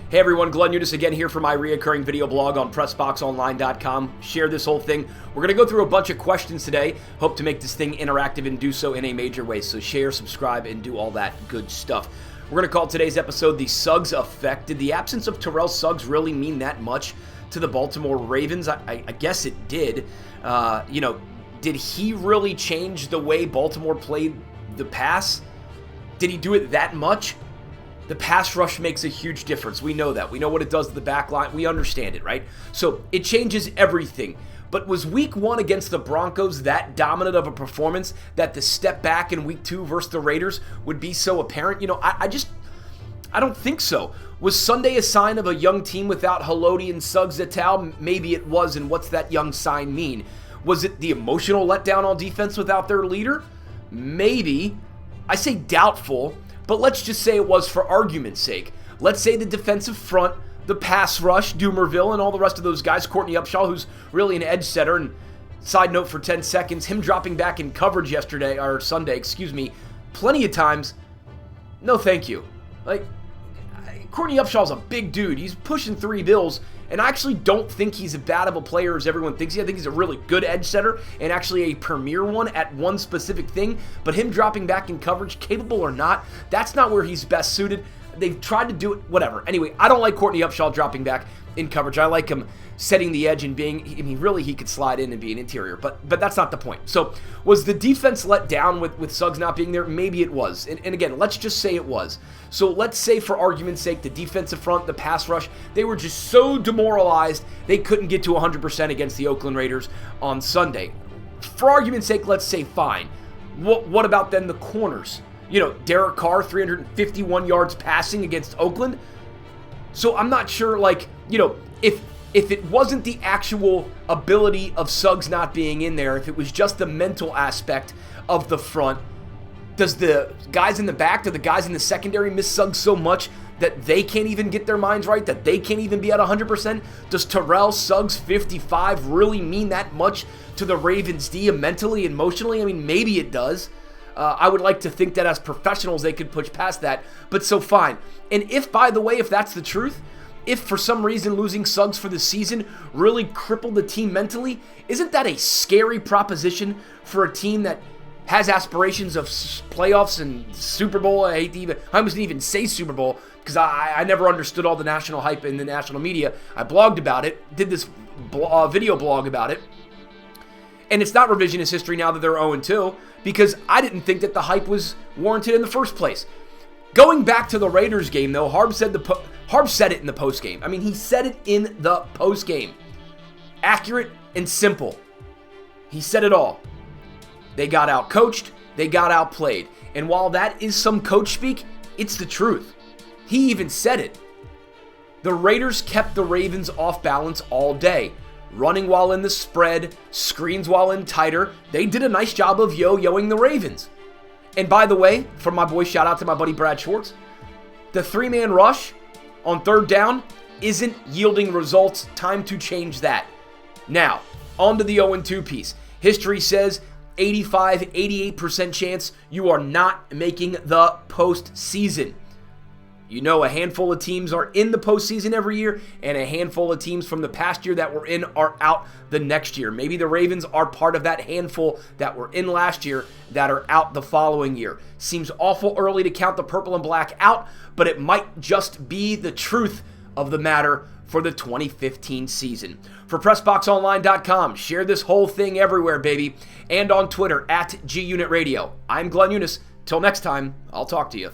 Hey everyone, Glenn Younes again here for my reoccurring video blog on PressBoxOnline.com. Share this whole thing. We're going to go through a bunch of questions today. Hope to make this thing interactive and do so in a major way. So share, subscribe, and do all that good stuff. We're going to call today's episode the Suggs Effect. Did the absence of Terrell Suggs really mean that much to the Baltimore Ravens? I guess it did. Did he really change the way Baltimore played the pass? Did he do it that much? The pass rush makes a huge difference. We know that. We know what it does to the back line. We understand it, right? So it changes everything. But was week 1 against the Broncos that dominant of a performance that the step back in week 2 versus the Raiders would be so apparent? I don't think so. Was Sunday a sign of a young team without Haloti and Suggs et al? Maybe it was, and what's that young sign mean? Was it the emotional letdown on defense without their leader? Maybe. I say doubtful. But let's just say it was for argument's sake. Let's say the defensive front, the pass rush, Dumerville, and all the rest of those guys, Courtney Upshaw, who's really an edge setter, and side note for 10 seconds, him dropping back in coverage Sunday, plenty of times, no thank you. Courtney Upshaw's a big dude. He's pushing 3 bills, and I actually don't think he's as bad of a player as everyone thinks. I think he's a really good edge setter and actually a premier one at one specific thing. But him dropping back in coverage, capable or not, that's not where he's best suited. They've tried to do it, whatever. Anyway, I don't like Courtney Upshaw dropping back in coverage. I like him setting the edge and really he could slide in and be an interior, but that's not the point. So was the defense let down with Suggs not being there? Maybe it was. And again, let's just say it was. So let's say for argument's sake, the defensive front, the pass rush, they were just so demoralized they couldn't get to 100% against the Oakland Raiders on Sunday. For argument's sake, let's say fine. What about then the corners? Derek Carr, 351 yards passing against Oakland. So I'm not sure, if it wasn't the actual ability of Suggs not being in there, if it was just the mental aspect of the front, does the guys in the back, do the guys in the secondary miss Suggs so much that they can't even get their minds right, that they can't even be at 100%? Does Terrell Suggs 55 really mean that much to the Ravens D mentally, emotionally? Maybe it does. I would like to think that as professionals they could push past that, but so fine. And if, by the way, if that's the truth, if for some reason losing Suggs for the season really crippled the team mentally, isn't that a scary proposition for a team that has aspirations of playoffs and Super Bowl? I almost didn't even say Super Bowl because I never understood all the national hype in the national media. I blogged about it, did this video blog about it, and it's not revisionist history now that they're 0-2 because I didn't think that the hype was warranted in the first place. Going back to the Raiders game, though, Harb said it in the postgame. He said it in the postgame. Accurate and simple. He said it all. They got out-coached. They got outplayed. And while that is some coach speak, it's the truth. He even said it. The Raiders kept the Ravens off balance all day. Running while in the spread, screens while in tighter. They did a nice job of yo-yoing the Ravens. And by the way, from my boy, shout out to my buddy Brad Schwartz, the 3-man rush on third down isn't yielding results. Time to change that. Now, on to the 0-2 piece. History says 88% chance you are not making the postseason. A handful of teams are in the postseason every year, and a handful of teams from the past year that were in are out the next year. Maybe the Ravens are part of that handful that were in last year that are out the following year. Seems awful early to count the purple and black out, but it might just be the truth of the matter for the 2015 season. For PressBoxOnline.com, share this whole thing everywhere, baby, and on Twitter @GUnitRadio. I'm Glenn Younes. Till next time, I'll talk to you.